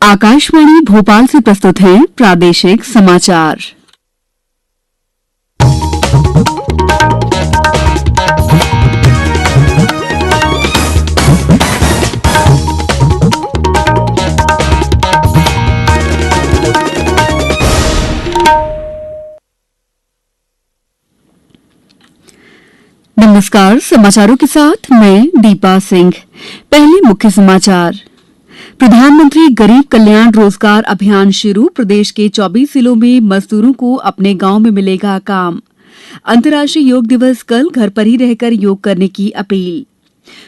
आकाशवाणी भोपाल से प्रस्तुत हैं प्रादेशिक समाचार। नमस्कार, समाचारों के साथ मैं दीपा सिंह। पहले मुख्य समाचार। प्रधानमंत्री गरीब कल्याण रोजगार अभियान शुरू, प्रदेश के 24 जिलों में मजदूरों को अपने गांव में मिलेगा काम। अंतर्राष्ट्रीय योग दिवस कल, घर पर ही रहकर योग करने की अपील।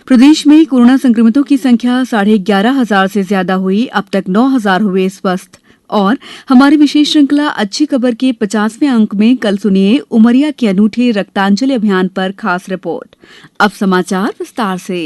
प्रदेश में कोरोना संक्रमितों की संख्या 11,500 से ज्यादा हुई, अब तक 9,000 हुए स्वस्थ। और हमारी विशेष श्रृंखला अच्छी खबर के 50वें अंक में कल सुनिए उमरिया के अनूठे रक्तांजलि अभियान पर खास रिपोर्ट। अब समाचार विस्तार से।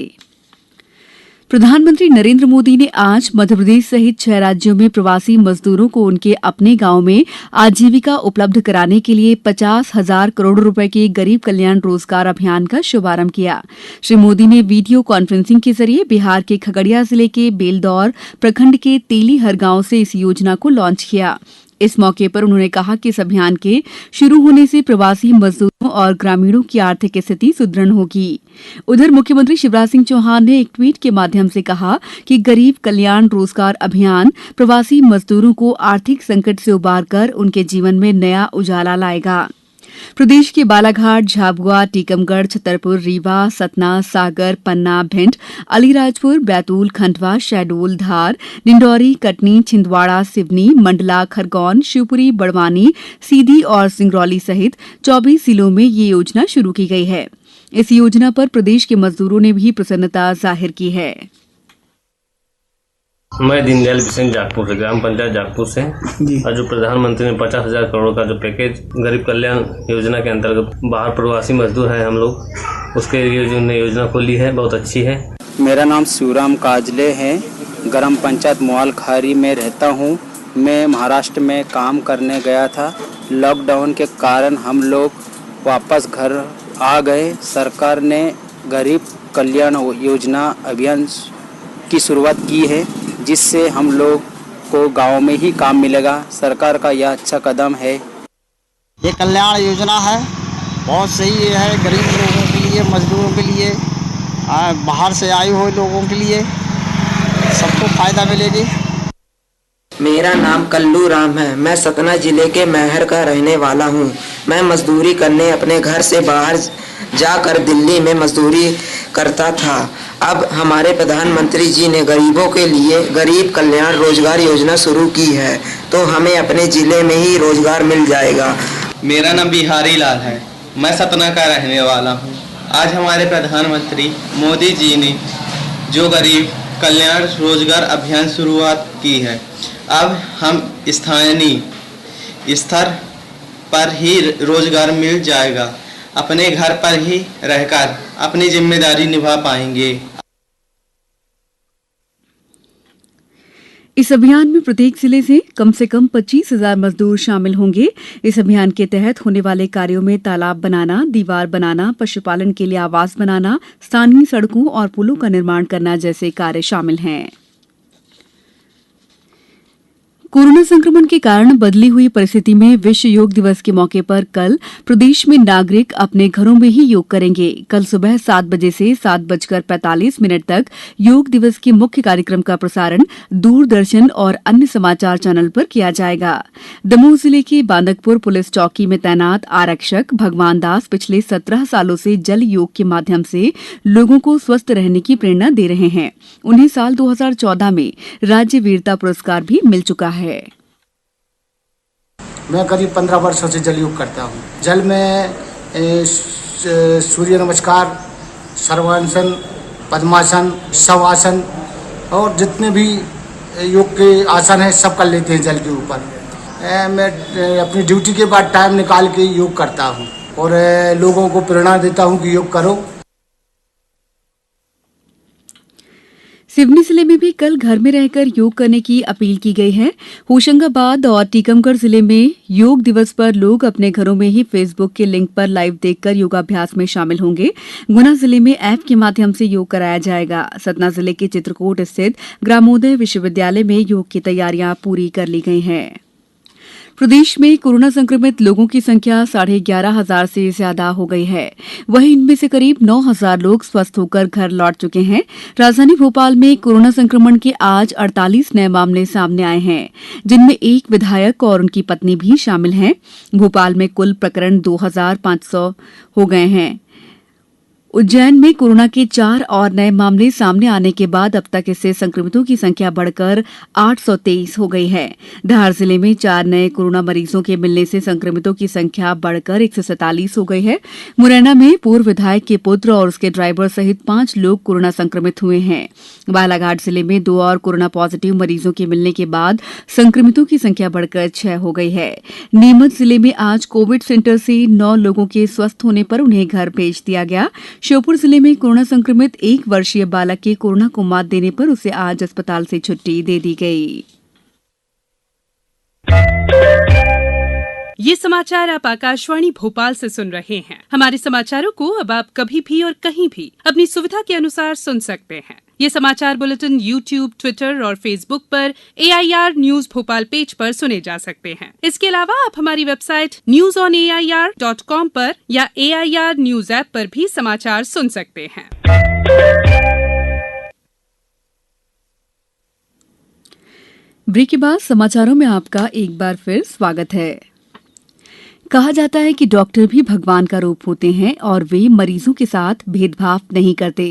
प्रधानमंत्री नरेंद्र मोदी ने आज मध्यप्रदेश सहित 6 राज्यों में प्रवासी मजदूरों को उनके अपने गांव में आजीविका उपलब्ध कराने के लिए 50,000 करोड़ रुपए के गरीब कल्याण रोजगार अभियान का शुभारंभ किया। श्री मोदी ने वीडियो कॉन्फ्रेंसिंग के जरिए बिहार के खगड़िया जिले के बेलदौर प्रखंड के तेलीहर गांव से इस योजना को लॉन्च किया। इस मौके पर उन्होंने कहा कि इस अभियान के शुरू होने से प्रवासी मजदूरों और ग्रामीणों की आर्थिक स्थिति सुदृढ़ होगी। उधर मुख्यमंत्री शिवराज सिंह चौहान ने एक ट्वीट के माध्यम से कहा कि गरीब कल्याण रोजगार अभियान प्रवासी मजदूरों को आर्थिक संकट से उबारकर उनके जीवन में नया उजाला लाएगा। प्रदेश के बालाघाट, झाबुआ, टीकमगढ़, छतरपुर, रीवा, सतना, सागर, पन्ना, भिंड, अलीराजपुर, बैतूल, खंडवा, शहडोल, धार, डिंडौरी, कटनी, छिंदवाड़ा, सिवनी, मंडला, खरगोन, शिवपुरी, बड़वानी, सीधी और सिंगरौली सहित 24 जिलों में ये योजना शुरू की गई है। इस योजना पर प्रदेश के मजदूरों ने भी प्रसन्नता जाहिर की है। मैं दीनदयाल विशेष जागपुर से, ग्राम पंचायत जागपुर से। और जो प्रधानमंत्री ने 50,000 करोड़ का जो पैकेज गरीब कल्याण योजना के अंतर्गत बाहर प्रवासी मजदूर हैं हम लोग, उसके लिए जो योजना खोली है बहुत अच्छी है। मेरा नाम शिवराम काजले है, ग्राम पंचायत मोहाल खारी में रहता हूँ। मैं महाराष्ट्र में काम करने गया था। लॉकडाउन के कारण हम लोग वापस घर आ गए। सरकार ने गरीब कल्याण योजना अभियान की शुरुआत की है, जिससे हम लोग को गांव में ही काम मिलेगा। सरकार का यह अच्छा कदम है। ये कल्याण योजना है, बहुत सही है। गरीब लोगों के लिए, मजदूरों के लिए, बाहर से आए हुए लोगों के लिए सबको फायदा मिलेगी। मेरा नाम कल्लू राम है। मैं सतना जिले के मैहर का रहने वाला हूँ। मैं मजदूरी करने अपने घर से बाहर जाकर दिल्ली में मजदूरी करता था। अब हमारे प्रधानमंत्री जी ने गरीबों के लिए गरीब कल्याण रोजगार योजना शुरू की है, तो हमें अपने जिले में ही रोजगार मिल जाएगा। मेरा नाम बिहारी लाल है। मैं सतना का रहने वाला हूँ। आज हमारे प्रधानमंत्री मोदी जी ने जो गरीब कल्याण रोजगार अभियान शुरुआत की है, अब हम स्थानीय स्तर पर ही रोजगार मिल जाएगा। अपने घर पर ही रहकर अपनी जिम्मेदारी निभा पाएंगे। इस अभियान में प्रत्येक जिले से कम 25,000 मजदूर शामिल होंगे। इस अभियान के तहत होने वाले कार्यों में तालाब बनाना, दीवार बनाना, पशुपालन के लिए आवास बनाना, स्थानीय सड़कों और पुलों का निर्माण करना जैसे कार्य शामिल हैं। कोरोना संक्रमण के कारण बदली हुई परिस्थिति में विश्व योग दिवस के मौके पर कल प्रदेश में नागरिक अपने घरों में ही योग करेंगे। कल सुबह 7 बजे से 7:45 तक योग दिवस के मुख्य कार्यक्रम का प्रसारण दूरदर्शन और अन्य समाचार चैनल पर किया जाएगा। दमोह जिले के बांदकपुर पुलिस चौकी में तैनात आरक्षक भगवान दास पिछले 17 सालों से जल योग के माध्यम से लोगों को स्वस्थ रहने की प्रेरणा दे रहे हैं। उन्हें साल 2014 में राज्य वीरता पुरस्कार भी मिल चुका है। मैं करीब 15 वर्षों से जल योग करता हूँ। जल में सूर्य नमस्कार, सर्वासन, पद्मासन, शवासन और जितने भी योग के आसन हैं सब कर लेते हैं जल के ऊपर। मैं अपनी ड्यूटी के बाद टाइम निकाल के योग करता हूँ और लोगों को प्रेरणा देता हूँ कि योग करो। सिवनी जिले में भी कल घर में रहकर योग करने की अपील की गई है। होशंगाबाद और टीकमगढ़ जिले में योग दिवस पर लोग अपने घरों में ही फेसबुक के लिंक पर लाइव देखकर योगाभ्यास में शामिल होंगे। गुना जिले में ऐप के माध्यम से योग कराया जाएगा। सतना जिले के चित्रकूट स्थित ग्रामोदय विश्वविद्यालय में योग की तैयारियां पूरी कर ली गई हैं। प्रदेश में कोरोना संक्रमित लोगों की संख्या 11,500 से ज्यादा हो गई है। वहीं इनमें से करीब 9,000 लोग स्वस्थ होकर घर लौट चुके हैं। राजधानी भोपाल में कोरोना संक्रमण के आज 48 नए मामले सामने आए हैं, जिनमें एक विधायक और उनकी पत्नी भी शामिल हैं। भोपाल में कुल प्रकरण 2,500 हो गए हैं। उज्जैन में कोरोना के 4 और नए मामले सामने आने के बाद अब तक इससे संक्रमितों की संख्या बढ़कर 823 हो गई है। धार जिले में 4 नए कोरोना मरीजों के मिलने से संक्रमितों की संख्या बढ़कर 147 हो गई है। मुरैना में पूर्व विधायक के पुत्र और उसके ड्राइवर सहित 5 लोग कोरोना संक्रमित हुए हैं। बालाघाट जिले में 2 और कोरोना पॉजिटिव मरीजों के मिलने के बाद संक्रमितों की संख्या बढ़कर 6 हो गई है। नीमच जिले में आज कोविड सेंटर से 9 लोगों के स्वस्थ होने पर उन्हें घर भेज दिया गया। श्योपुर जिले में कोरोना संक्रमित 1 वर्षीय बालक के कोरोना को मात देने पर उसे आज अस्पताल से छुट्टी दे दी गई। ये समाचार आप आकाशवाणी भोपाल से सुन रहे हैं। हमारे समाचारों को अब आप कभी भी और कहीं भी अपनी सुविधा के अनुसार सुन सकते हैं। ये समाचार बुलेटिन YouTube, ट्विटर और फेसबुक पर AIR न्यूज भोपाल पेज पर सुने जा सकते हैं। इसके अलावा आप हमारी वेबसाइट newsonair.com पर या AIR न्यूज ऐप पर भी समाचार सुन सकते हैं। ब्रेक के बाद समाचारों में आपका एक बार फिर स्वागत है। कहा जाता है कि डॉक्टर भी भगवान का रूप होते हैं और वे मरीजों के साथ भेदभाव नहीं करते।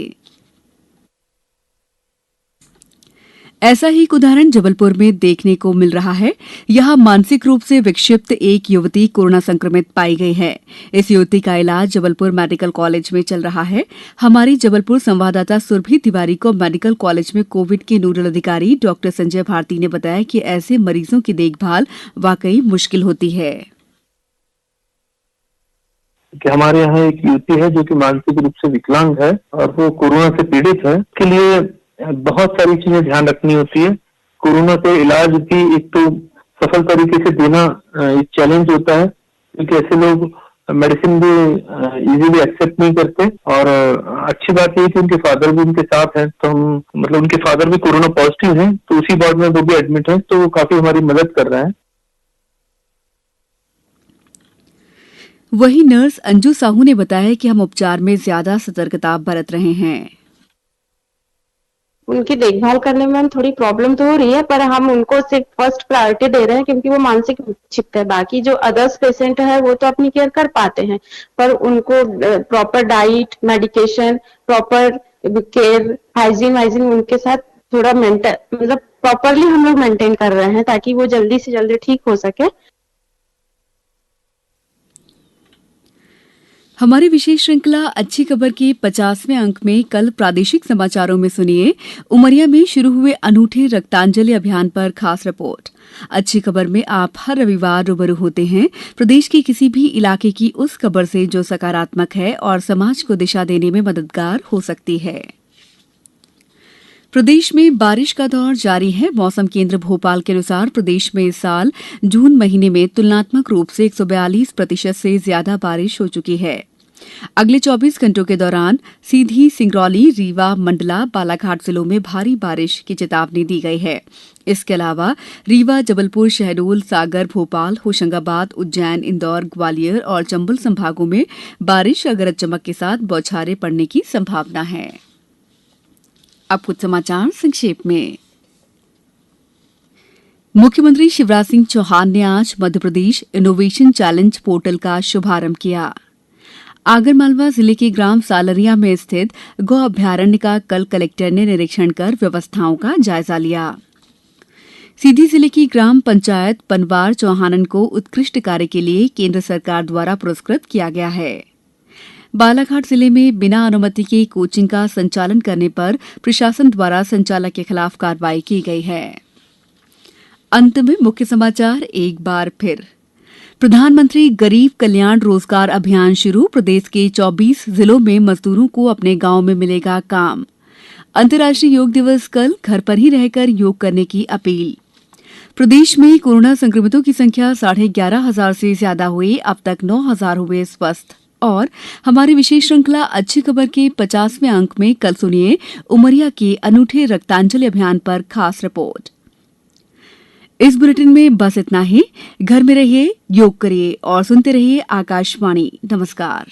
ऐसा ही एक उदाहरण जबलपुर में देखने को मिल रहा है। यहाँ मानसिक रूप से विक्षिप्त एक युवती कोरोना संक्रमित पाई गई है। इस युवती का इलाज जबलपुर मेडिकल कॉलेज में चल रहा है। हमारी जबलपुर संवाददाता सुरभि तिवारी को मेडिकल कॉलेज में कोविड के नोडल अधिकारी डॉक्टर संजय भारती ने बताया कि ऐसे मरीजों की देखभाल वाकई मुश्किल होती है। कि हमारे यहाँ एक युवती है जो कि मानसिक रूप से विकलांग है और वो कोरोना से पीड़ित है। इसके लिए बहुत सारी चीजें ध्यान रखनी होती है। कोरोना के इलाज भी एक तो सफल तरीके से देना एक चैलेंज होता है, क्योंकि ऐसे लोग मेडिसिन भी इजीली एक्सेप्ट नहीं करते। और अच्छी बात यह है कि उनके फादर भी उनके साथ हैं, तो हम मतलब उनके फादर भी कोरोना पॉजिटिव हैं, तो उसी वार्ड में वो भी एडमिट हैं, तो वो काफी हमारी मदद कर रहे हैं। वहीं नर्स अंजू साहू ने बताया कि हम उपचार में ज्यादा सतर्कता बरत रहे हैं। उनकी देखभाल करने में थोड़ी प्रॉब्लम तो हो रही है, पर हम उनको सिर्फ फर्स्ट प्रायोरिटी दे रहे हैं क्योंकि वो मानसिक विक्षिप्त है। बाकी जो अदर्स पेशेंट है वो तो अपनी केयर कर पाते हैं, पर उनको proper diet, medication, proper care, hygiene उनके साथ थोड़ा मतलब प्रॉपरली हम लोग मेंटेन कर रहे हैं ताकि वो जल्दी से जल्दी ठीक हो सके। हमारी विशेष श्रृंखला अच्छी खबर के 50वें अंक में कल प्रादेशिक समाचारों में सुनिए उमरिया में शुरू हुए अनूठे रक्तांजलि अभियान पर खास रिपोर्ट। अच्छी खबर में आप हर रविवार रूबरू होते हैं प्रदेश के किसी भी इलाके की उस खबर से जो सकारात्मक है और समाज को दिशा देने में मददगार हो सकती है। प्रदेश में बारिश का दौर जारी है। मौसम केंद्र भोपाल के अनुसार प्रदेश में इस साल जून महीने में तुलनात्मक रूप से 142% से ज्यादा बारिश हो चुकी है। अगले 24 घंटों के दौरान सीधी, सिंगरौली, रीवा, मंडला, बालाघाट जिलों में भारी बारिश की चेतावनी दी गई है। इसके अलावा रीवा, जबलपुर, शहडोल, सागर, भोपाल, होशंगाबाद, उज्जैन, इंदौर, ग्वालियर और चंबल संभागों में बारिश या गरज चमक के साथ बौछारें पड़ने की संभावना है। अब कुछ समाचार संक्षेप में। मुख्यमंत्री शिवराज सिंह चौहान ने आज मध्यप्रदेश इनोवेशन चैलेंज पोर्टल का शुभारंभ किया। आगरमालवा जिले के ग्राम सालरिया में स्थित गौ अभ्यारण्य का कल कलेक्टर ने निरीक्षण कर व्यवस्थाओं का जायजा लिया। सीधी जिले की ग्राम पंचायत पनवार चौहानन को उत्कृष्ट कार्य के लिए केंद्र सरकार द्वारा पुरस्कृत किया गया है। बालाघाट जिले में बिना अनुमति के कोचिंग का संचालन करने पर प्रशासन द्वारा संचालक के खिलाफ कार्रवाई की गई है। अंत में मुख्य समाचार एक बार फिर। प्रधानमंत्री गरीब कल्याण रोजगार अभियान शुरू। प्रदेश के 24 जिलों में मजदूरों को अपने गांव में मिलेगा काम। अंतर्राष्ट्रीय योग दिवस कल, घर पर ही रहकर योग करने की अपील। प्रदेश में कोरोना संक्रमितों की संख्या 11,500 से ज्यादा हुई। अब तक 9,000 हुए स्वस्थ। और हमारी विशेष श्रृंखला अच्छी खबर के 50वें अंक में कल सुनिए उमरिया के अनूठे रक्तांजलि अभियान पर खास रिपोर्ट। इस बुलेटिन में बस इतना ही। घर में रहिए, योग करिए और सुनते रहिए आकाशवाणी। नमस्कार।